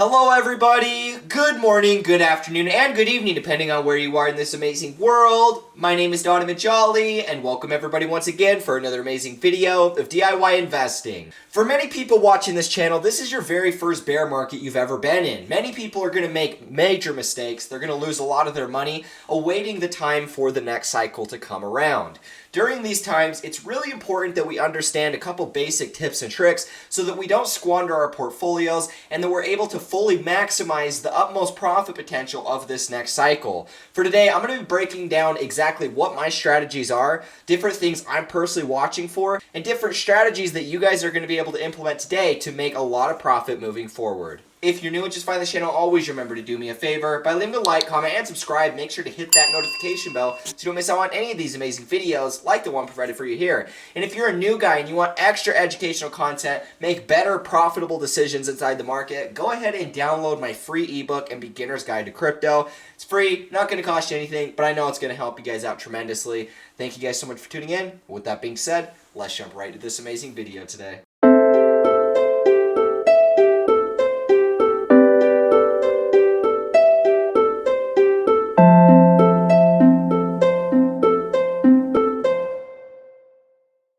Hello everybody, good morning, good afternoon, and good evening depending on where you are in this amazing world. My name is Donovan Jolly, and welcome everybody once again for another amazing video of DIY investing. For many people watching this channel, this is your very first bear market you've ever been in. Many people are going to make major mistakes. They're going to lose a lot of their money awaiting the time for the next cycle to come around. During these times, it's really important that we understand a couple basic tips and tricks so that we don't squander our portfolios and that we're able to fully maximize the utmost profit potential of this next cycle. For today, I'm going to be breaking down exactly what my strategies are, different things I'm personally watching for, and different strategies that you guys are going to be able to implement today to make a lot of profit moving forward. If you're new and just find this channel, always remember to do me a favor by leaving a like, comment, and subscribe. Make sure to hit that notification bell so you don't miss out on any of these amazing videos like the one provided for you here. And if you're a new guy and you want extra educational content, make better profitable decisions inside the market, go ahead and download my free ebook and beginner's guide to crypto. It's free, not going to cost you anything, but I know it's going to help you guys out tremendously. Thank you guys so much for tuning in. With that being said, let's jump right into this amazing video today.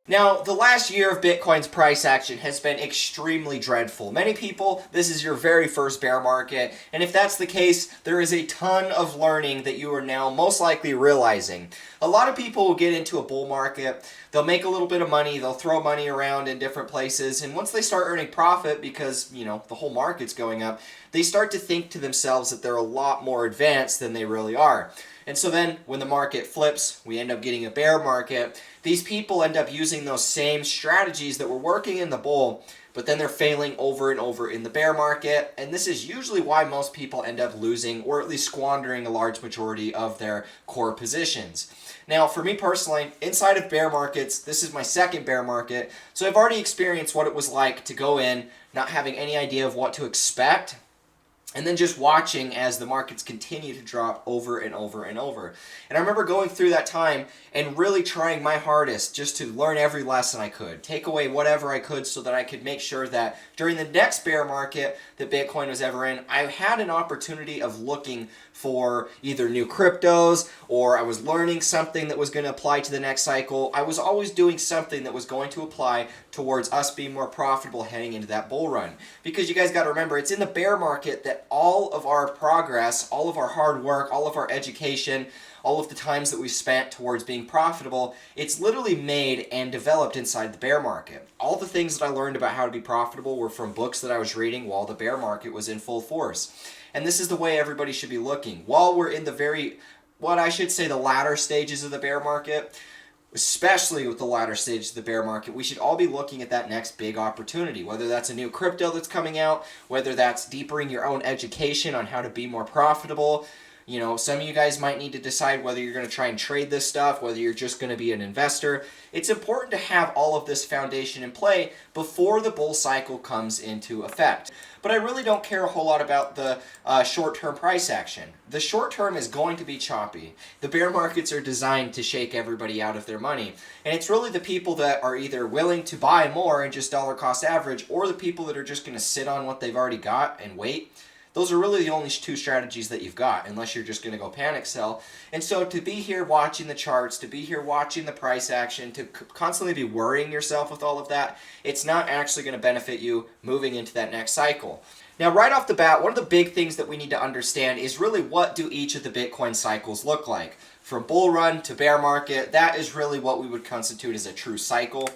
Now, the last year of Bitcoin's price action has been extremely dreadful. Many people, this is your very first bear market, and if that's the case, there is a ton of learning that you are now most likely realizing. A lot of people will get into a bull market, they'll make a little bit of money, they'll throw money around in different places, and once they start earning profit because, the whole market's going up, they start to think to themselves that they're a lot more advanced than they really are. And so then, when the market flips, we end up getting a bear market. These people end up using those same strategies that were working in the bull, but then they're failing over and over in the bear market. And this is usually why most people end up losing, or at least squandering, a large majority of their core positions. Now, for me personally, inside of bear markets, this is my second bear market, so I've already experienced what it was like to go in, not having any idea of what to expect, and then just watching as the markets continue to drop over and over and over. And I remember going through that time and really trying my hardest just to learn every lesson I could, take away whatever I could so that I could make sure that during the next bear market that Bitcoin was ever in, I had an opportunity of looking for either new cryptos, or I was learning something that was going to apply to the next cycle. I was always doing something that was going to apply towards us being more profitable heading into that bull run. Because you guys got to remember, it's in the bear market that all of our progress, all of our hard work, all of our education, all of the times that we spent towards being profitable, it's literally made and developed inside the bear market. All the things that I learned about how to be profitable were from books that I was reading while the bear market was in full force. And this is the way everybody should be looking. While we're in the the latter stages of the bear market, especially with the latter stages of the bear market, we should all be looking at that next big opportunity, whether that's a new crypto that's coming out, whether that's deepening your own education on how to be more profitable. Some of you guys might need to decide whether you're going to try and trade this stuff, whether you're just going to be an investor. It's important to have all of this foundation in play before the bull cycle comes into effect. But I really don't care a whole lot about the short-term price action. The short term is going to be choppy. The bear markets are designed to shake everybody out of their money. And it's really the people that are either willing to buy more and just dollar cost average, or the people that are just going to sit on what they've already got and wait. Those are really the only two strategies that you've got, unless you're just going to go panic sell. And so to be here watching the charts, to be here watching the price action, to constantly be worrying yourself with all of that, it's not actually going to benefit you moving into that next cycle. Now, right off the bat, one of the big things that we need to understand is really what do each of the Bitcoin cycles look like. From bull run to bear market, that is really what we would constitute as a true cycle.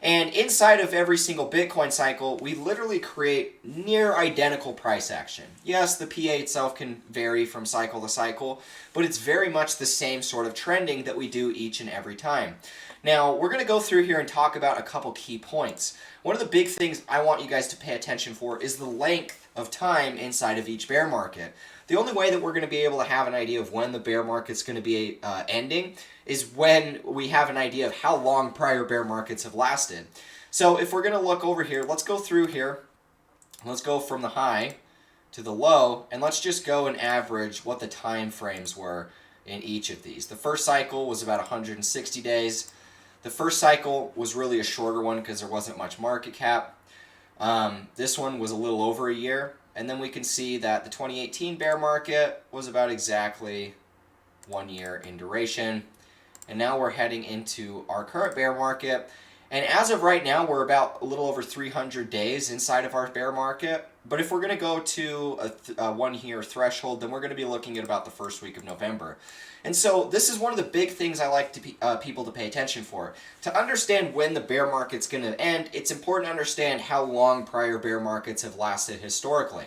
And inside of every single Bitcoin cycle, we literally create near identical price action. Yes, the PA itself can vary from cycle to cycle, but it's very much the same sort of trending that we do each and every time. Now, we're going to go through here and talk about a couple key points. One of the big things I want you guys to pay attention for is the length of time inside of each bear market. The only way that we're going to be able to have an idea of when the bear market's going to be ending is when we have an idea of how long prior bear markets have lasted. So if we're going to look over here, let's go through here. Let's go from the high to the low, and let's just go and average what the time frames were in each of these. The first cycle was about 160 days. The first cycle was really a shorter one because there wasn't much market cap. This one was a little over a year. And then we can see that the 2018 bear market was about exactly 1 year in duration. And now we're heading into our current bear market. And as of right now, we're about a little over 300 days inside of our bear market. But if we're going to go to a 1 year threshold, then we're going to be looking at about the first week of November. And so this is one of the big things I like people to pay attention for. To understand when the bear market's going to end, it's important to understand how long prior bear markets have lasted historically.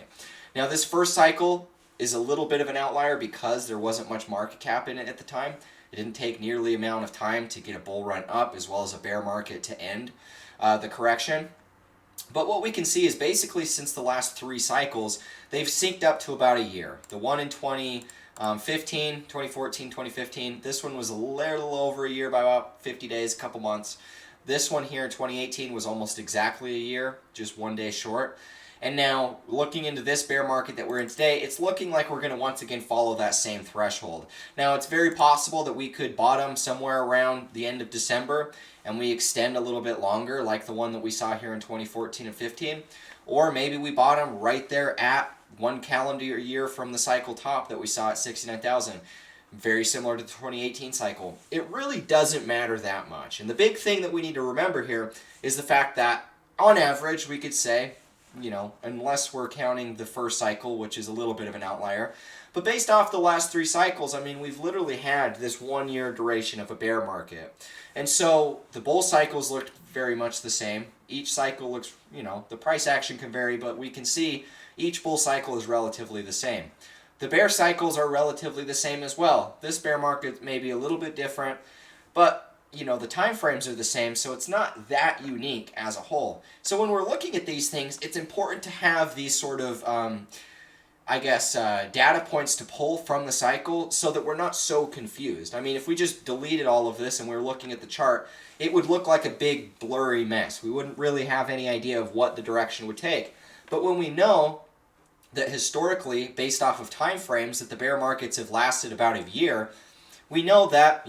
Now, this first cycle is a little bit of an outlier because there wasn't much market cap in it at the time. It didn't take nearly the amount of time to get a bull run up as well as a bear market to end the correction. But what we can see is basically since the last 3 cycles, they've synced up to about a year. The one in 2014, 2015, this one was a little over a year by about 50 days, a couple months. This one here in 2018 was almost exactly a year, just 1 day short. And now, looking into this bear market that we're in today, it's looking like we're going to once again follow that same threshold. Now, it's very possible that we could bottom somewhere around the end of December and we extend a little bit longer, like the one that we saw here in 2014 and 15. Or maybe we bottom right there at 1 calendar year from the cycle top that we saw at 69,000. Very similar to the 2018 cycle. It really doesn't matter that much. And the big thing that we need to remember here is the fact that, on average, we could say, unless we're counting the first cycle, which is a little bit of an outlier. But based off the last 3 cycles, I mean, we've literally had this 1 year duration of a bear market. And so the bull cycles looked very much the same. Each cycle looks, the price action can vary, but we can see each bull cycle is relatively the same. The bear cycles are relatively the same as well. This bear market may be a little bit different, but the time frames are the same, so it's not that unique as a whole. So when we're looking at these things, it's important to have these sort of, data points to pull from the cycle so that we're not so confused. I mean, if we just deleted all of this and we were looking at the chart, it would look like a big blurry mess. We wouldn't really have any idea of what the direction would take. But when we know that historically, based off of time frames, that the bear markets have lasted about a year, we know that,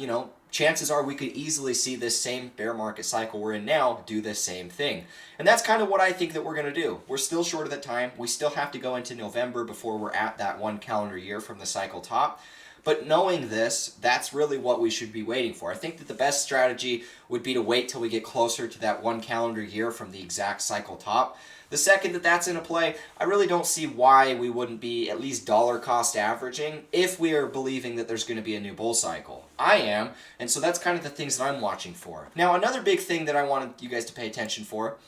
chances are we could easily see this same bear market cycle we're in now do this same thing. And that's kind of what I think that we're going to do. We're still short of the time. We still have to go into November before we're at that 1 calendar year from the cycle top. But knowing this, that's really what we should be waiting for. I think that the best strategy would be to wait till we get closer to that 1 calendar year from the exact cycle top. The second that that's in a play, I really don't see why we wouldn't be at least dollar cost averaging if we are believing that there's going to be a new bull cycle. I am, and so that's kind of the things that I'm watching for. Now, another big thing that I wanted you guys to pay attention for,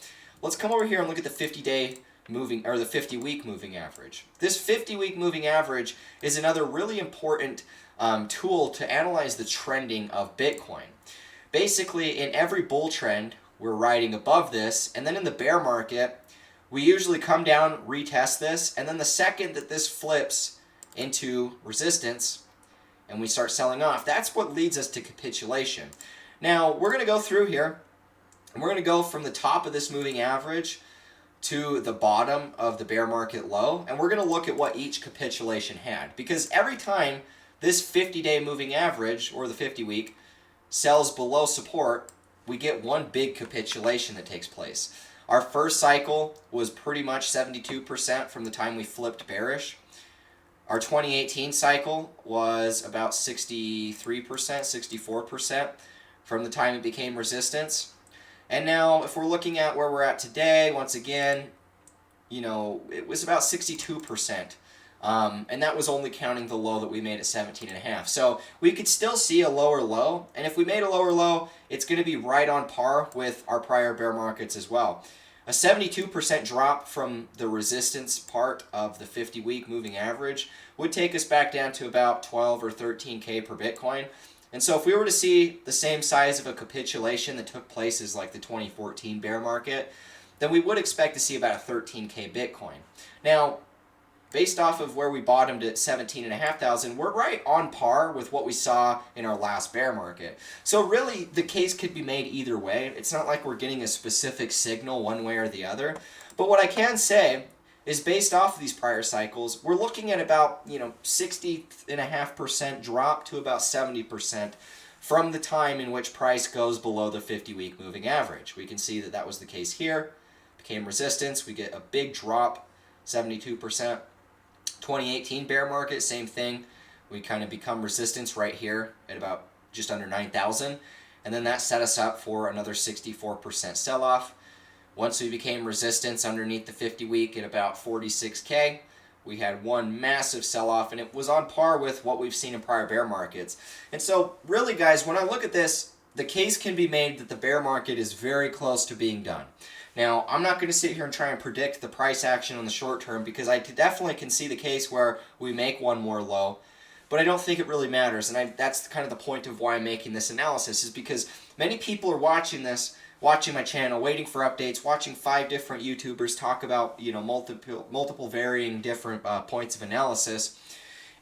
let's come over here and look at the 50-day moving, or the 50-week moving average. This 50-week moving average is another really important tool to analyze the trending of Bitcoin. Basically, in every bull trend, we're riding above this, and then in the bear market, we usually come down, retest this, and then the second that this flips into resistance and we start selling off, that's what leads us to capitulation. Now, we're going to go through here, and we're going to go from the top of this moving average to the bottom of the bear market low, and we're going to look at what each capitulation had. Because every time this 50-day moving average, or the 50-week, sells below support, we get one big capitulation that takes place. Our first cycle was pretty much 72% from the time we flipped bearish. Our 2018 cycle was about 63%, 64% from the time it became resistance. And now, if we're looking at where we're at today, once again, it was about 62%. And that was only counting the low that we made at 17.5. So we could still see a lower low, and if we made a lower low, it's going to be right on par with our prior bear markets as well. A 72% drop from the resistance part of the 50-week moving average would take us back down to about 12 or 13K per Bitcoin. And so if we were to see the same size of a capitulation that took place as like the 2014 bear market, then we would expect to see about a 13K Bitcoin. Now, based off of where we bottomed at 17,500, we're right on par with what we saw in our last bear market. So really, the case could be made either way. It's not like we're getting a specific signal one way or the other. But what I can say is based off of these prior cycles, we're looking at about 60.5% drop to about 70% from the time in which price goes below the 50-week moving average. We can see that that was the case here. Became resistance. We get a big drop 72%. 2018 bear market, same thing. We kind of become resistance right here at about just under 9,000. And then that set us up for another 64% sell-off. Once we became resistance underneath the 50-week at about 46K, we had one massive sell-off, and it was on par with what we've seen in prior bear markets. And so, really, guys, when I look at this, the case can be made that the bear market is very close to being done. Now, I'm not going to sit here and try and predict the price action on the short term because I definitely can see the case where we make one more low, but I don't think it really matters. And that's kind of the point of why I'm making this analysis, is because many people are watching this, watching my channel, waiting for updates, watching 5 different YouTubers talk about, multiple varying different points of analysis,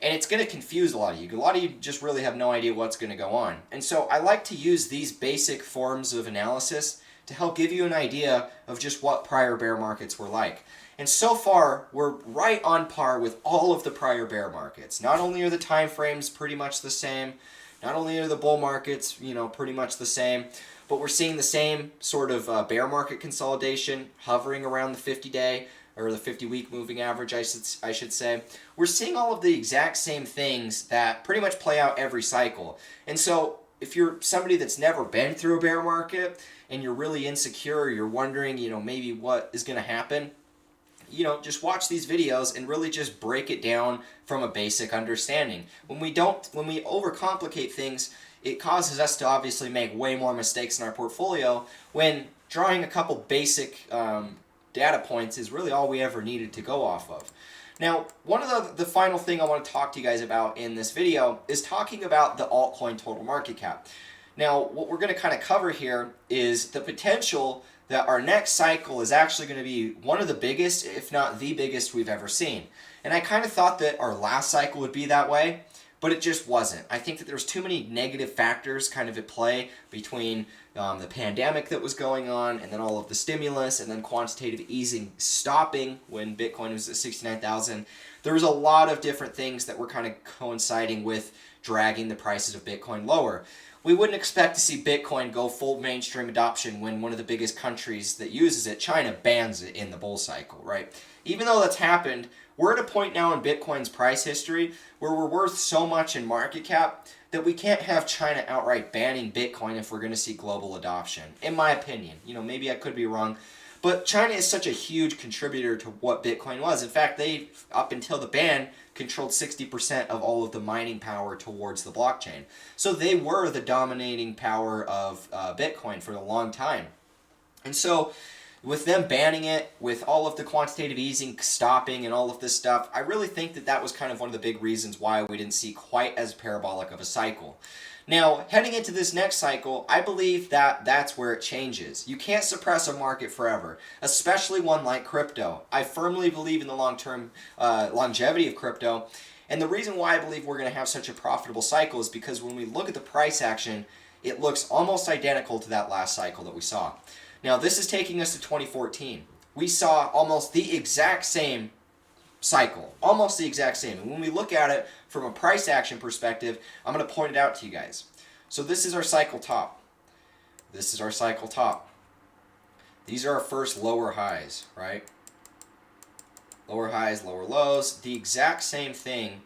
and it's going to confuse a lot of you. A lot of you just really have no idea what's going to go on. And so I like to use these basic forms of analysis to help give you an idea of just what prior bear markets were like. And so far, we're right on par with all of the prior bear markets. Not only are the time frames pretty much the same, not only are the bull markets, pretty much the same, but we're seeing the same sort of bear market consolidation hovering around the 50-day or the 50-week moving average, I should say. We're seeing all of the exact same things that pretty much play out every cycle. And so if you're somebody that's never been through a bear market and you're really insecure, you're wondering, maybe what is going to happen, just watch these videos and really just break it down from a basic understanding. When we overcomplicate things, it causes us to obviously make way more mistakes in our portfolio when drawing a couple basic data points is really all we ever needed to go off of. Now, one of the final thing I want to talk to you guys about in this video is talking about the altcoin total market cap. Now, what we're going to kind of cover here is the potential that our next cycle is actually going to be one of the biggest, if not the biggest, we've ever seen. And I kind of thought that our last cycle would be that way, but it just wasn't. I think that there's too many negative factors kind of at play between the pandemic that was going on, and then all of the stimulus, and then quantitative easing stopping when Bitcoin was at 69,000. There was a lot of different things that were kind of coinciding with dragging the prices of Bitcoin lower. We wouldn't expect to see Bitcoin go full mainstream adoption when one of the biggest countries that uses it, China, bans it in the bull cycle, right? Even though that's happened, we're at a point now in Bitcoin's price history where we're worth so much in market cap that we can't have China outright banning Bitcoin if we're going to see global adoption, in my opinion. Maybe I could be wrong, but China is such a huge contributor to what Bitcoin was. In fact, they, up until the ban, controlled 60% of all of the mining power towards the blockchain. So they were the dominating power of Bitcoin for a long time. And so with them banning it, with all of the quantitative easing stopping and all of this stuff, I really think that that was kind of one of the big reasons why we didn't see quite as parabolic of a cycle. Now, heading into this next cycle, I believe that that's where it changes. You can't suppress a market forever, especially one like crypto. I firmly believe in the long-term longevity of crypto, and the reason why I believe we're going to have such a profitable cycle is because when we look at the price action, it looks almost identical to that last cycle that we saw. Now, this is taking us to 2014. We saw almost the exact same cycle, almost the exact same. And when we look at it from a price action perspective, I'm going to point it out to you guys. So this is our cycle top. This is our cycle top. These are our first lower highs, right? Lower highs, lower lows. The exact same thing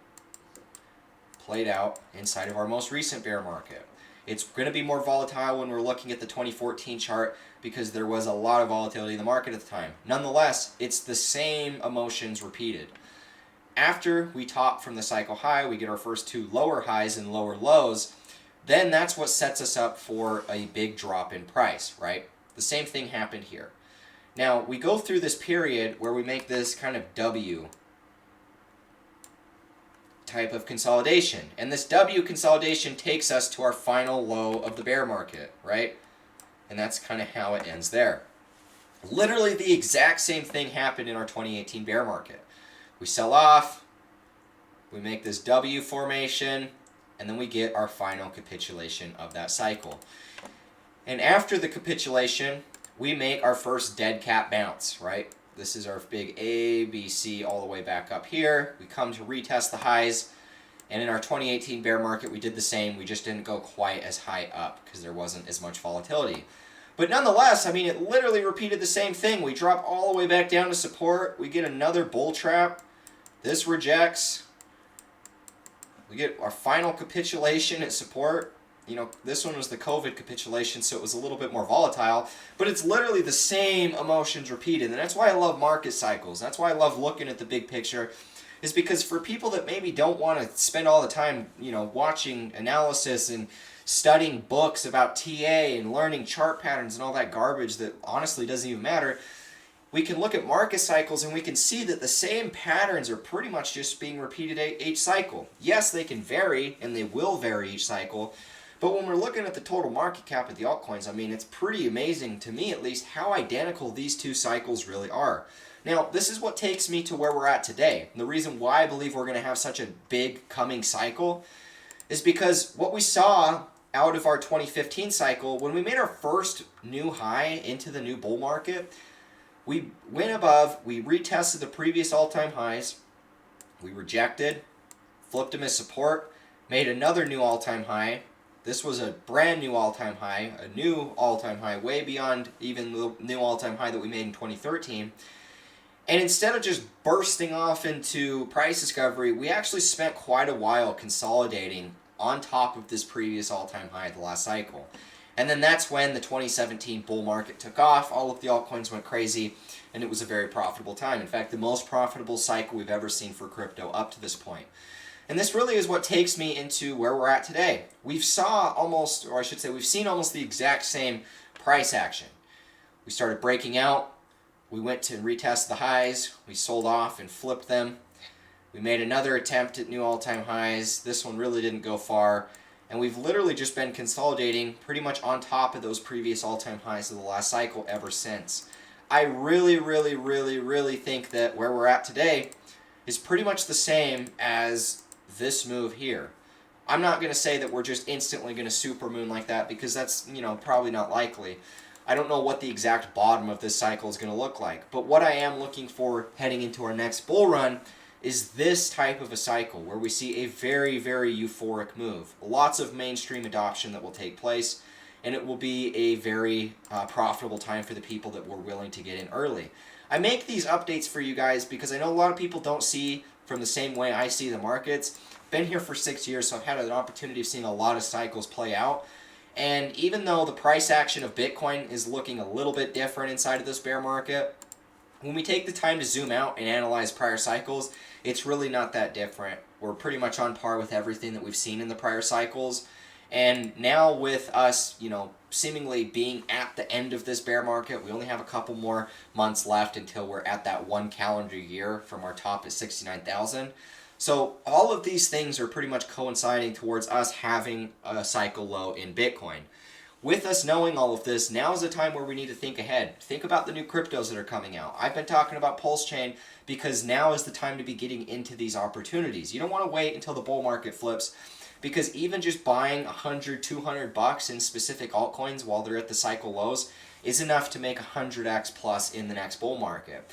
played out inside of our most recent bear market. It's going to be more volatile when we're looking at the 2014 chart because there was a lot of volatility in the market at the time. Nonetheless, it's the same emotions repeated. After we top from the cycle high, we get our first 2 lower highs and lower lows, then that's what sets us up for a big drop in price, right? The same thing happened here. Now, we go through this period where we make this kind of W type of consolidation. And this W consolidation takes us to our final low of the bear market, right? And that's kind of how it ends there. Literally the exact same thing happened in our 2018 bear market. We sell off, we make this W formation, and then we get our final capitulation of that cycle. And after the capitulation, we make our first dead cat bounce, right? This is our big A, B, C all the way back up here. We come to retest the highs. And in our 2018 bear market, we did the same. We just didn't go quite as high up because there wasn't as much volatility. But nonetheless, I mean, it literally repeated the same thing. We drop all the way back down to support. We get another bull trap. This rejects. We get our final capitulation at support. You know, this one was the COVID capitulation, so it was a little bit more volatile. But it's literally the same emotions repeated. And that's why I love market cycles. That's why I love looking at the big picture. Is because for people that maybe don't want to spend all the time, you know, watching analysis and studying books about TA and learning chart patterns and all that garbage that honestly doesn't even matter, we can look at market cycles and we can see that the same patterns are pretty much just being repeated each cycle. Yes, they can vary, and they will vary each cycle, but when we're looking at the total market cap of the altcoins, I mean, it's pretty amazing, to me at least, how identical these two cycles really are. Now, this is what takes me to where we're at today. And the reason why I believe we're going to have such a big coming cycle is because what we saw out of our 2015 cycle, when we made our first new high into the new bull market, we went above, we retested the previous all-time highs, we rejected, flipped them as support, made another new all-time high. This was a brand new all-time high, a new all-time high, way beyond even the new all-time high that we made in 2013. And instead of just bursting off into price discovery, we actually spent quite a while consolidating on top of this previous all-time high of the last cycle. And then that's when the 2017 bull market took off, all of the altcoins went crazy, and it was a very profitable time. In fact, the most profitable cycle we've ever seen for crypto up to this point. And this really is what takes me into where we're at today. We've seen almost the exact same price action. We started breaking out, we went to retest the highs, we sold off and flipped them. We made another attempt at new all-time highs. This one really didn't go far. And we've literally just been consolidating pretty much on top of those previous all-time highs of the last cycle ever since. I really, really, really, really think that where we're at today is pretty much the same as this move here. I'm not going to say that we're just instantly going to supermoon like that, because that's, you know, probably not likely. I don't know what the exact bottom of this cycle is going to look like. But what I am looking for heading into our next bull run is this type of a cycle where we see a very, very euphoric move. Lots of mainstream adoption that will take place, and it will be a very profitable time for the people that were willing to get in early. I make these updates for you guys because I know a lot of people don't see from the same way I see the markets. Been here for 6 years, so I've had an opportunity of seeing a lot of cycles play out. And even though the price action of Bitcoin is looking a little bit different inside of this bear market, when we take the time to zoom out and analyze prior cycles, it's really not that different. We're pretty much on par with everything that we've seen in the prior cycles. And now with us, you know, seemingly being at the end of this bear market, we only have a couple more months left until we're at that 1 calendar year from our top at 69,000. So all of these things are pretty much coinciding towards us having a cycle low in Bitcoin. With us knowing all of this, now is the time where we need to think ahead. Think about the new cryptos that are coming out. I've been talking about Pulse Chain because now is the time to be getting into these opportunities. You don't want to wait until the bull market flips, because even just buying $100, $200 in specific altcoins while they're at the cycle lows is enough to make 100x plus in the next bull market.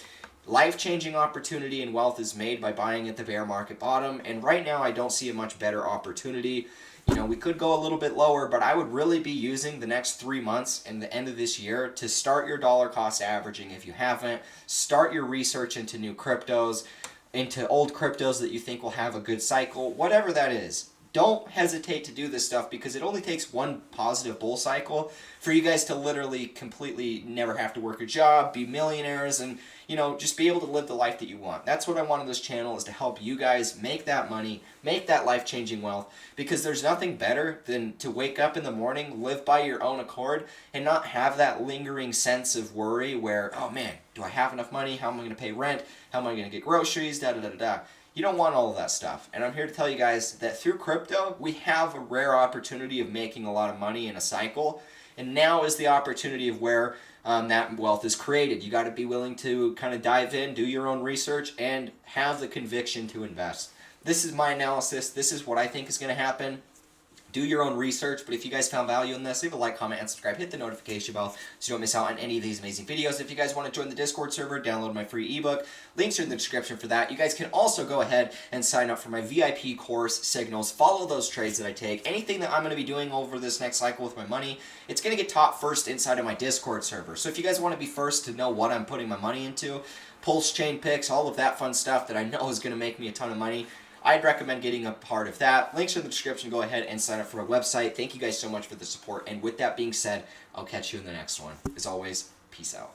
Life-changing opportunity and wealth is made by buying at the bear market bottom, and right now I don't see a much better opportunity. You know, we could go a little bit lower, but I would really be using the next 3 months and the end of this year to start your dollar cost averaging if you haven't. Start your research into new cryptos, into old cryptos that you think will have a good cycle, whatever that is. Don't hesitate to do this stuff, because it only takes one positive bull cycle for you guys to literally completely never have to work a job, be millionaires, and, you know, just be able to live the life that you want. That's what I want on this channel, is to help you guys make that money, make that life-changing wealth, because there's nothing better than to wake up in the morning, live by your own accord, and not have that lingering sense of worry where, oh man, do I have enough money? How am I going to pay rent? How am I going to get groceries? Da-da-da-da-da. You don't want all of that stuff. And I'm here to tell you guys that through crypto, we have a rare opportunity of making a lot of money in a cycle. And now is the opportunity of where that wealth is created. You got to be willing to kind of dive in, do your own research, and have the conviction to invest. This is my analysis. This is what I think is going to happen. Do your own research, but if you guys found value in this, leave a like, comment, and subscribe. Hit the notification bell so you don't miss out on any of these amazing videos. If you guys want to join the Discord server, download my free ebook. Links are in the description for that. You guys can also go ahead and sign up for my VIP course, Signals. Follow those trades that I take. Anything that I'm going to be doing over this next cycle with my money, it's going to get taught first inside of my Discord server. So if you guys want to be first to know what I'm putting my money into, pulse chain picks, all of that fun stuff that I know is going to make me a ton of money, I'd recommend getting a part of that. Links are in the description. Go ahead and sign up for my website. Thank you guys so much for the support. And with that being said, I'll catch you in the next one. As always, peace out.